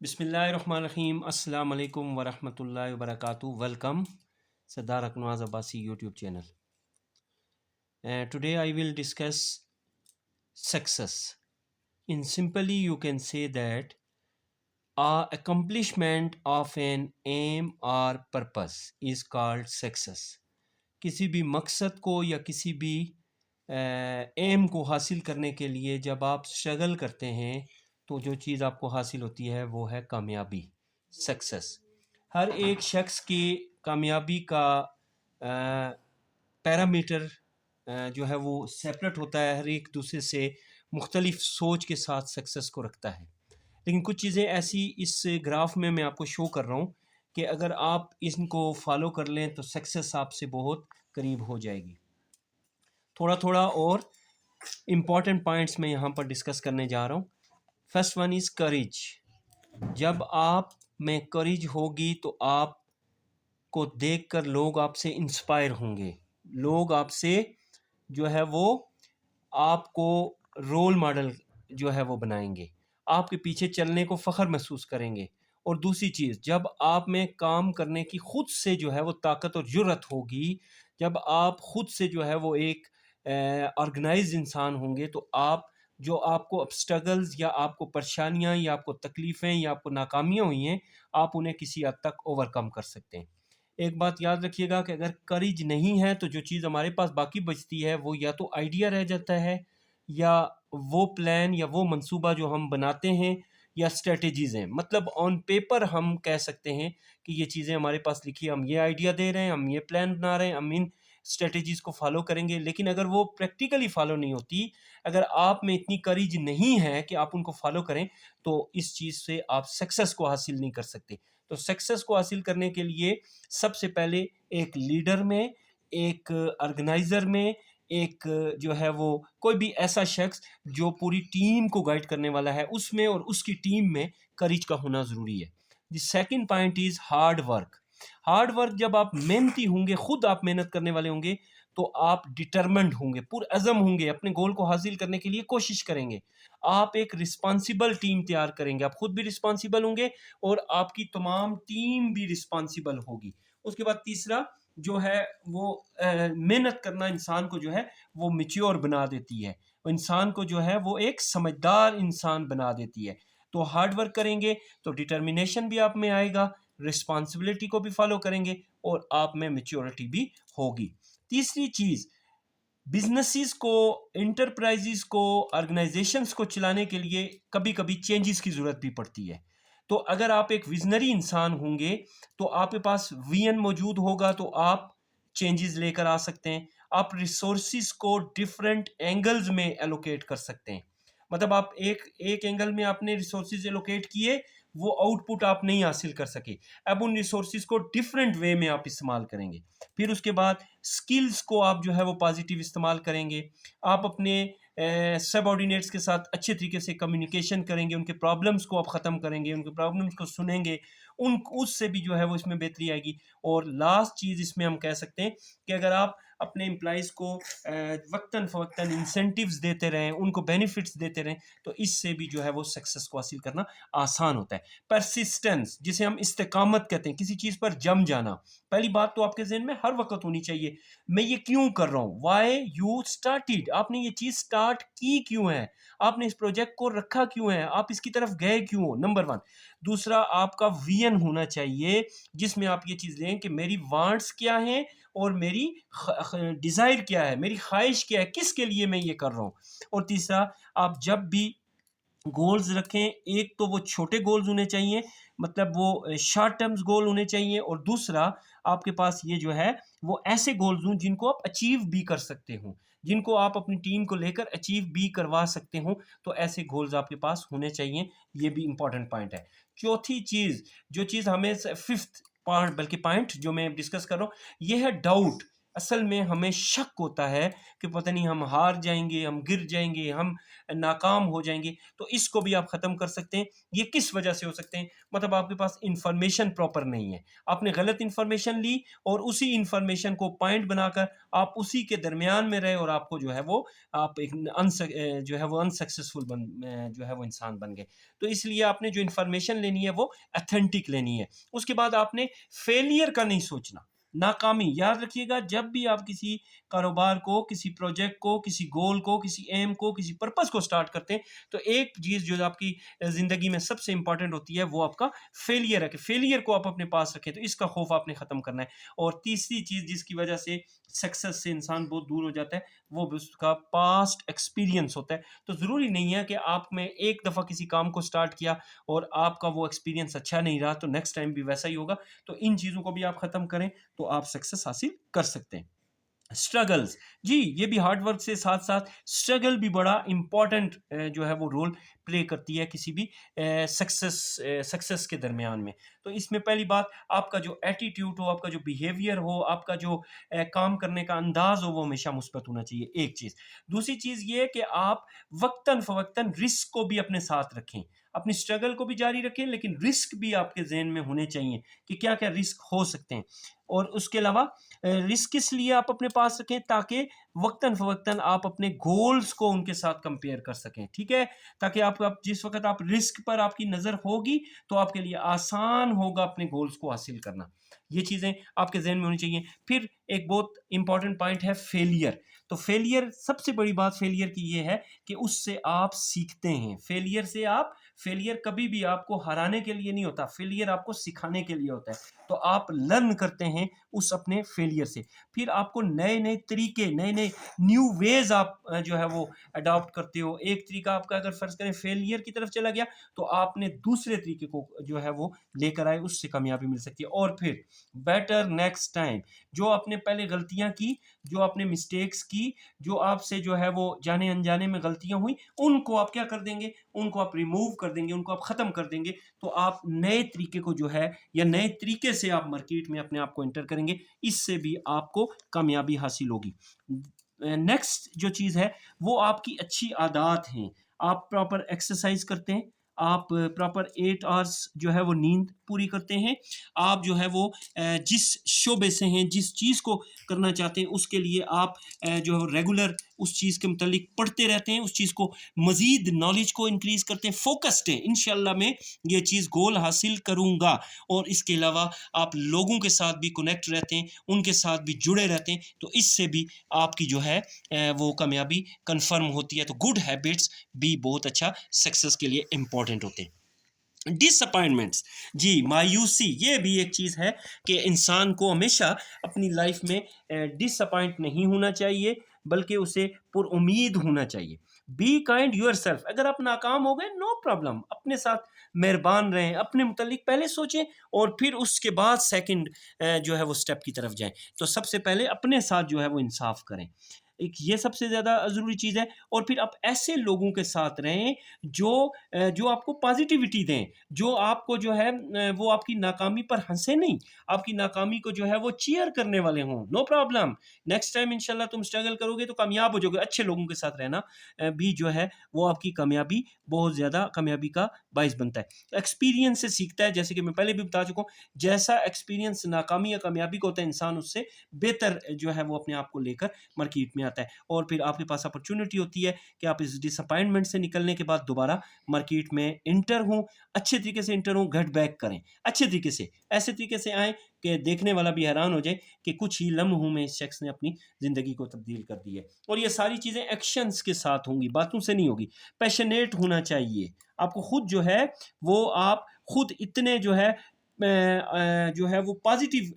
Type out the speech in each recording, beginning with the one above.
बिस्मिल्लाहिर्रहमानिर्रहीम अस्सलाम वालेकुम वरहमतुल्लाहि वबरकातुहू welcome Sardar Aknawaz Abbasi YouTube channel today I will discuss success. In simply you can say that accomplishment of an aim or purpose is called success. किसी भी मकसद को या किसी भी एम को हासिल करने के लिए जब आप स्ट्रगल करते हैं तो जो चीज़ आपको हासिल होती है वो है कामयाबी, सक्सेस। हर एक शख्स की कामयाबी का पैरामीटर जो है वो सेपरेट होता है, हर एक दूसरे से मुख्तलिफ सोच के साथ सक्सेस को रखता है। लेकिन कुछ चीज़ें ऐसी इस ग्राफ में मैं आपको शो कर रहा हूँ कि अगर आप इनको फॉलो कर लें तो सक्सेस आपसे बहुत करीब हो जाएगी। थोड़ा थोड़ा और इम्पॉर्टेंट पॉइंट्स मैं यहाँ पर डिस्कस करने जा रहा हूँ। फर्स्ट वन इज़ करेज। जब आप में करेज होगी तो आपको देखकर लोग आपसे इंस्पायर होंगे, लोग आपसे जो है वो आपको रोल मॉडल जो है वो बनाएंगे, आपके पीछे चलने को फ़ख्र महसूस करेंगे। और दूसरी चीज़, जब आप में काम करने की खुद से जो है वो ताकत और जुर्रत होगी, जब आप खुद से जो है वो एक ऑर्गेनाइज इंसान होंगे तो आप जो आपको अब स्ट्रगल्स या आपको परेशानियां या आपको तकलीफ़ें या आपको नाकामियां हुई हैं, आप उन्हें किसी हद तक ओवरकम कर सकते हैं। एक बात याद रखिएगा कि अगर करेज नहीं है तो जो चीज़ हमारे पास बाकी बचती है वो या तो आइडिया रह जाता है, या वो प्लान या वो मंसूबा जो हम बनाते हैं, या स्ट्रेटजीज़ हैं। मतलब ऑन पेपर हम कह सकते हैं कि ये चीज़ें हमारे पास लिखी है, हम ये आइडिया दे रहे हैं, हम ये प्लान बना रहे हैं, हम इन स्ट्रेटजीज़ को फॉलो करेंगे। लेकिन अगर वो प्रैक्टिकली फॉलो नहीं होती, अगर आप में इतनी करेज नहीं है कि आप उनको फॉलो करें, तो इस चीज़ से आप सक्सेस को हासिल नहीं कर सकते। तो सक्सेस को हासिल करने के लिए सबसे पहले एक लीडर में, एक ऑर्गेनाइज़र में, एक जो है वो कोई भी ऐसा शख्स जो पूरी टीम को गाइड करने वाला है, उसमें और उसकी टीम में करेज का होना ज़रूरी है। The second point is hard work. Hard work, जब आप मेहनती होंगे, खुद आप मेहनत करने वाले होंगे, तो आप डिटरमेंट होंगे, पुरअज़म होंगे, अपने गोल को हासिल करने के लिए कोशिश करेंगे। आप एक रिस्पॉन्सिबल टीम तैयार करेंगे, आप खुद भी रिस्पॉन्सिबल होंगे और आपकी तमाम टीम भी रिस्पॉन्सिबल होगी। उसके बाद तीसरा जो है वो मेहनत करना इंसान को जो है वो मैच्योर बना देती है, इंसान को जो है वो एक समझदार इंसान बना देती है। तो हार्ड वर्क करेंगे तो डिटर्मिनेशन भी आप में आएगा, रिस्पॉन्सिबिलिटी को भी फॉलो करेंगे और आप में मैच्योरिटी भी होगी। तीसरी चीज़, बिजनेसेस को, इंटरप्राइजेस को, ऑर्गेनाइजेशंस को चलाने के लिए कभी कभी चेंजेस की ज़रूरत भी पड़ती है। तो अगर आप एक विजनरी इंसान होंगे तो आपके पास विजन मौजूद होगा, तो आप चेंजेस लेकर आ सकते हैं। आप रिसोर्सिस को डिफरेंट एंगल्स में एलोकेट कर सकते हैं। मतलब आप एक एक एंगल में आपने रिसोर्सिस एलोकेट किए, वो आउटपुट आप नहीं हासिल कर सके, अब उन रिसोर्सिस को डिफरेंट वे में आप इस्तेमाल करेंगे। फिर उसके बाद स्किल्स को आप जो है वो पॉजिटिव इस्तेमाल करेंगे। आप अपने सबऑर्डिनेट्स के साथ अच्छे तरीके से कम्युनिकेशन करेंगे, उनके प्रॉब्लम्स को आप ख़त्म करेंगे, उनके प्रॉब्लम्स को सुनेंगे, उन उससे भी जो है वो इसमें बेहतरी आएगी। और लास्ट चीज़ इसमें हम कह सकते हैं कि अगर आप अपने एम्प्लॉइज़ को वक्तन फ़वक्तन इंसेंटिव्स देते रहें, उनको बेनिफिट्स देते रहें, तो इससे भी जो है वो सक्सेस को हासिल करना आसान होता है। परसिस्टेंस, जिसे हम इस्तिकामत कहते हैं, किसी चीज़ पर जम जाना। पहली बात तो आपके ज़हन में हर वक्त होनी चाहिए, मैं ये क्यों कर रहा हूँ, वाई यू स्टार्टेड, आपने ये चीज़ स्टार्ट की क्यों है, आपने इस प्रोजेक्ट को रखा क्यों है, आप इसकी तरफ गए क्यों हो, नंबर वन। दूसरा, आपका विजन होना चाहिए जिसमें आप ये चीज़ लें कि मेरी वांट्स क्या हैं और मेरी डिज़ायर क्या है, मेरी ख्वाहिश क्या है, किसके लिए मैं ये कर रहा हूँ। और तीसरा, आप जब भी गोल्स रखें, एक तो वो छोटे गोल्स होने चाहिए, मतलब वो शॉर्ट टर्म्स गोल होने चाहिए, और दूसरा आपके पास ये जो है वो ऐसे गोल्स हों जिनको आप अचीव भी कर सकते हो, जिनको आप अपनी टीम को लेकर अचीव भी करवा सकते हो। तो ऐसे गोल्स आपके पास होने चाहिए, ये भी इंपॉर्टेंट पॉइंट है। चौथी चीज़, जो चीज़ हमें फिफ्थ पॉइंट, बल्कि पॉइंट जो मैं डिस्कस कर रहा हूँ, ये है डाउट। असल में हमें शक होता है कि पता नहीं हम हार जाएँगे, हम गिर जाएँगे, हम नाकाम हो जाएँगे, तो इसको भी आप ख़त्म कर सकते हैं। ये किस वजह से हो सकते हैं? मतलब आपके पास इन्फॉर्मेशन प्रॉपर नहीं है। आपने गलत इन्फॉर्मेशन ली और उसी इन्फॉर्मेशन को पॉइंट बनाकर आप उसी के दरमियान में रहे और आपको जो है वो आप एक जो है वो अनसक्सेसफुल जो है वो इंसान बन गए। तो इसलिए आपने जो इन्फॉर्मेशन लेनी है वो ऑथेंटिक लेनी है। उसके बाद आपने फेलियर का नहीं सोचना, नाकामी याद रखिएगा। जब भी आप किसी कारोबार को, किसी प्रोजेक्ट को, किसी गोल को, किसी एम को, किसी पर्पस को स्टार्ट करते हैं, तो एक चीज़ जो आपकी ज़िंदगी में सबसे इंपॉर्टेंट होती है वो आपका फेलियर है कि फेलियर को आप अपने पास रखें। तो इसका खौफ आपने ख़त्म करना है। और तीसरी चीज़ जिसकी वजह से सक्सेस से इंसान बहुत दूर हो जाता है, वो भी उसका पास्ट एक्सपीरियंस होता है। तो ज़रूरी नहीं है कि आपने एक दफ़ा किसी काम को स्टार्ट किया और आपका वो एक्सपीरियंस अच्छा नहीं रहा तो नेक्स्ट टाइम भी वैसा ही होगा। तो इन चीज़ों को भी आप ख़त्म करें तो आप सक्सेस हासिल कर सकते हैं। स्ट्रगल्स, जी, ये भी हार्ड वर्क से साथ-साथ स्ट्रगल भी बड़ा इम्पोर्टेंट जो है वो रोल प्ले करती है किसी भी सक्सेस के दरमियान में। तो इसमें पहली बात आपका जो एटीट्यूड हो, आपका जो बिहेवियर हो, आपका जो काम करने का अंदाज़ हो वो हमेशा मुस्बत होना चाहिए, एक चीज़। दूसरी चीज़ ये है कि आप वक़्तन-फ़वक़्तन रिस्क को भी अपने साथ रखें। अपनी स्ट्रगल को भी जारी रखें लेकिन रिस्क भी आपके ज़हन में होने चाहिए कि क्या-क्या रिस्क हो सकते हैं। और उसके अलावा रिस्क इसलिए आप अपने पास रखें ताकि वक्तन-फ़वक्तन आप अपने गोल्स को उनके साथ कंपेयर कर सकें, ठीक है? ताकि आप जिस वक़्त आप रिस्क पर आपकी नज़र होगी, तो आपके लिए आसान होगा अपने गोल्स को हासिल करना। ये चीज़ें आपके ज़हन में होनी चाहिए। फिर एक बहुत इम्पोर्टेंट पॉइंट है फेलियर। तो फेलियर सबसे बड़ी बात फेलियर की ये है कि उससे आप सीखते हैं। फेलियर कभी भी आपको हराने के लिए नहीं होता, फेलियर आपको सिखाने के लिए होता है। तो आप लर्न करते हैं उस अपने फेलियर से। फिर आपको नए-नए तरीके, नए-नए न्यू वेज़ आप जो है वो अडॉप्ट करते हो। एक तरीका आपका अगर फ़र्ज़ करें फेलियर की तरफ चला गया, तो आपने दूसरे तरीके को जो है वो लेकर आए, उससे कामयाबी मिल सकती है। और फिर बेटर नेक्स्ट टाइम, जो आपने पहले गलतियाँ की, जो आपने मिस्टेक्स की, जो आपसे जो है वो जाने-अनजाने में गलतियाँ हुई, उनको आप क्या कर देंगे, उनको आप रिमूव कर देंगे, उनको आप ख़त्म कर देंगे। तो आप नए तरीके को जो है या नए तरीके से आप मार्केट में अपने आप को एंटर करेंगे, इससे भी आपको कामयाबी हासिल होगी। नेक्स्ट जो चीज़ है वो आपकी अच्छी आदत हैं। आप प्रॉपर एक्सरसाइज़ करते हैं, आप प्रॉपर 8 आवर्स जो है वो नींद पूरी करते हैं। आप जो है वो जिस शोबे से हैं, जिस चीज़ को करना चाहते हैं उसके लिए आप जो है रेगुलर उस चीज़ के मुतालिक पढ़ते रहते हैं, उस चीज़ को मज़ीद नॉलेज को इंक्रीज़ करते हैं, फ़ोकस्ड हैं, इंशाअल्लाह मैं ये चीज़ गोल हासिल करूँगा। और इसके अलावा आप लोगों के साथ भी कनेक्ट रहते हैं, उनके साथ भी जुड़े रहते हैं, तो इससे भी आपकी जो है वो कामयाबी कन्फर्म होती है। तो गुड हैबिट्स भी बहुत अच्छा सक्सेस के लिए इम्पोर्टेंट होते हैं। डिसअपॉइंटमेंट्स, जी, मायूसी ये भी एक चीज़ है कि इंसान को हमेशा अपनी लाइफ में डिसअपॉइंट नहीं होना चाहिए, बल्कि उसे पुरुम्मीद होना चाहिए। बी काइंड योरसेल्फ, अगर आप नाकाम हो गए नो प्रॉब्लम, अपने साथ मेहरबान रहें, अपने मुतालिक पहले सोचें और फिर उसके बाद सेकंड जो है वो स्टेप की तरफ जाएँ। तो सबसे पहले अपने साथ जो है वो इंसाफ करें। एक ये सबसे ज़्यादा ज़रूरी चीज़ है। और फिर आप ऐसे लोगों के साथ रहें जो आपको पॉज़िटिविटी दें, जो आपको जो है वो आपकी नाकामी पर हँसे नहीं, आपकी नाकामी को जो है वो चीयर करने वाले हों। नो प्रॉब्लम, नेक्स्ट टाइम इंशाल्लाह तुम स्ट्रगल करोगे तो कामयाब हो जाओगे। अच्छे लोगों के साथ रहना भी जो है वो आपकी कामयाबी बहुत ज़्यादा कामयाबी का बाइस बनता है। एक्सपीरियंस से सीखता है, जैसे कि मैं पहले भी बता चुका हूँ, जैसा एक्सपीरियंस नाकामी या कामयाबी का होता है, इंसान उससे बेहतर जो है वो अपने आप को लेकर मार्केट में आता है। और फिर आपके पास अपॉर्चुनिटी होती है कि आप इस डिसअपॉइंटमेंट से निकलने के बाद दोबारा मार्केट में एंटर हों, अच्छे तरीके से एंटर हों, गेट बैक करें, अच्छे तरीके से, ऐसे तरीके से आएँ कि देखने वाला भी हैरान हो जाए कि कुछ ही लम्हों में इस शख्स ने अपनी ज़िंदगी को तब्दील कर दी है। और ये सारी चीज़ें एक्शंस के साथ होंगी, बातों से नहीं होगी। पैशनेट होना चाहिए, आपको खुद जो है वो आप खुद इतने जो है वो पॉजिटिव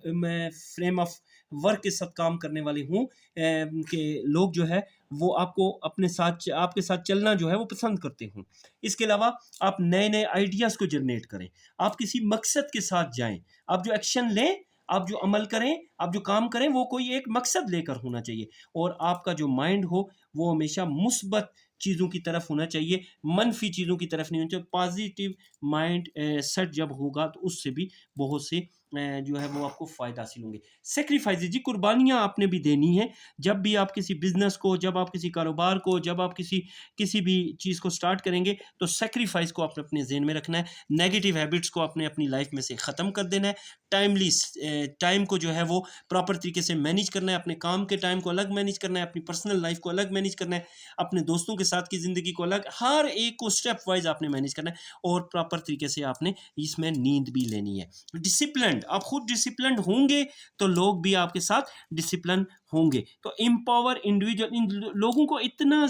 फ्रेम ऑफ वर्क के साथ काम करने वाले हों कि लोग जो है वो आपको अपने साथ आपके साथ चलना जो है वो पसंद करते हों। इसके अलावा आप नए-नए आइडियाज़ को जनरेट करें, आप किसी मकसद के साथ जाएँ, आप जो एक्शन लें, आप जो अमल करें, आप जो काम करें वो कोई एक मकसद लेकर होना चाहिए। और आपका जो माइंड हो वो हमेशा मुस्बत चीज़ों की तरफ होना चाहिए, मनफ़ी चीज़ों की तरफ नहीं होना चाहिए। पॉज़िटिव माइंड सेट जब होगा तो उससे भी बहुत से जो है वो आपको फ़ायदा हासिल होंगे। सैक्रिफ़ाइसेज़ जी, कुर्बानियाँ आपने भी देनी है। जब भी आप किसी बिज़नेस को, जब आप किसी कारोबार को, जब आप किसी किसी भी चीज़ को स्टार्ट करेंगे, तो सैक्रिफ़ाइस को आपने अपने ज़हन में रखना है। नेगेटिव हैबिट्स को आपने अपनी लाइफ़ में से ख़त्म कर देना है। टाइम को जो है वो प्रॉपर तरीके से मैनेज करना है। अपने काम के टाइम को अलग मैनेज करना है, अपनी पर्सनल लाइफ़ को अलग मैनेज करना है, अपने दोस्तों के साथ की ज़िंदगी को अलग, हर एक को स्टेप वाइज़ आपने मैनेज करना है और प्रॉपर तरीके से आपने इसमें नींद भी लेनी है। डिसिप्लिन्ड, आप खुद डिसिप्लिन्ड होंगे तो लोग भी आपके साथ डिसिप्लिन होंगे। तो एम्पावर इंडिविजुअल, इन लोगों को इतना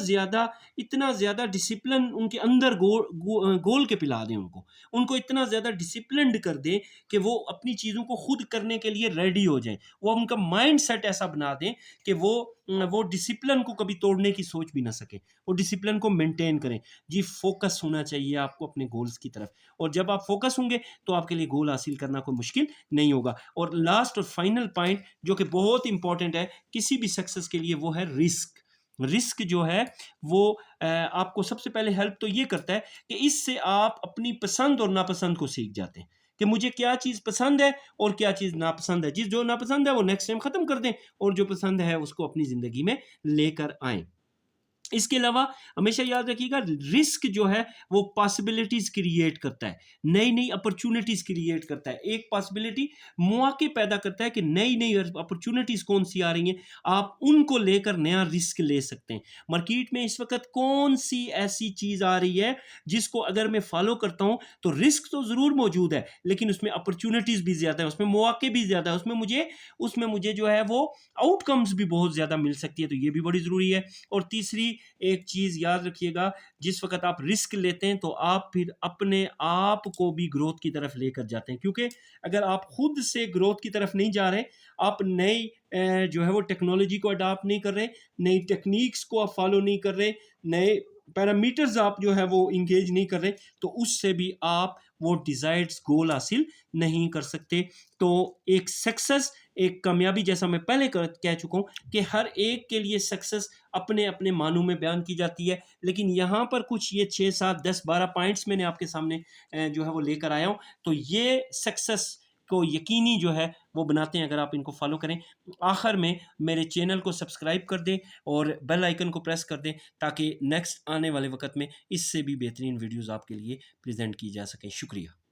ज़्यादा डिसिप्लिन उनके अंदर गोल के पिला दें, उनको इतना ज़्यादा डिसिप्लिन्ड कर दें कि वो अपनी चीज़ों को खुद करने के लिए रेडी हो जाएँ। वो उनका माइंड सेट ऐसा बना दें कि वो डिसिप्लिन को कभी तोड़ने की सोच भी ना सकें। वो डिसिप्लिन को मेंटेन करें। जी, फ़ोकस होना चाहिए आपको अपने गोल्स की तरफ, और जब आप फ़ोकस होंगे तो आपके लिए गोल हासिल करना कोई मुश्किल नहीं होगा। और लास्ट और फाइनल पॉइंट जो कि बहुत इंपॉर्टेंट है किसी भी सक्सेस के लिए, वो है रिस्क। रिस्क जो है वो आपको सबसे पहले हेल्प तो ये करता है कि इससे आप अपनी पसंद और नापसंद को सीख जाते हैं कि मुझे क्या चीज़ पसंद है और क्या चीज़ नापसंद है। जिस जो नापसंद है वो नेक्स्ट टाइम ख़त्म कर दें, और जो पसंद है उसको अपनी ज़िंदगी में लेकर आएँ। इसके अलावा हमेशा याद रखिएगा, रिस्क जो है वो पॉसिबिलिटीज क्रिएट करता है, नई नई अपॉर्चुनिटीज क्रिएट करता है। एक पॉसिबिलिटी मौके पैदा करता है कि नई नई अपॉर्चुनिटीज कौन सी आ रही हैं, आप उनको लेकर नया रिस्क ले सकते हैं। मार्केट में इस वक्त कौन सी ऐसी चीज़ आ रही है जिसको अगर मैं फॉलो करता हूँ तो रिस्क तो ज़रूर मौजूद है, लेकिन उसमें अपॉर्चुनिटीज़ भी ज़्यादा है, उसमें मौके भी ज़्यादा है, उसमें मुझे जो है वो आउटकम्स भी बहुत ज़्यादा मिल सकती है। तो ये भी बड़ी ज़रूरी है। और तीसरी एक चीज़ याद रखिएगा, जिस वक़्त आप रिस्क लेते हैं तो आप फिर अपने आप को भी ग्रोथ की तरफ लेकर जाते हैं, क्योंकि अगर आप खुद से ग्रोथ की तरफ नहीं जा रहे, आप नई जो है वो टेक्नोलॉजी को अडॉप्ट नहीं कर रहे, नई टेक्नीक्स को आप फॉलो नहीं कर रहे, नए पैरामीटर्स आप जो है वो इंगेज नहीं कर रहे, तो उससे भी आप वो डिज़ायर्ड गोल हासिल नहीं कर सकते। तो एक सक्सेस, एक कामयाबी, जैसा मैं पहले कह चुका हूँ कि हर एक के लिए सक्सेस अपने अपने मानों में बयान की जाती है, लेकिन यहाँ पर कुछ ये 6 7 10 12 पॉइंट्स मैंने आपके सामने जो है वो लेकर आया हूँ। तो ये सक्सेस को यकीनी जो है वो बनाते हैं अगर आप इनको फॉलो करें। आखिर में मेरे चैनल को सब्सक्राइब कर दें और बेल आइकन को प्रेस कर दें, ताकि नेक्स्ट आने वाले वक्त में इससे भी बेहतरीन वीडियोज़ आपके लिए प्रेजेंट की जा सकें। शुक्रिया।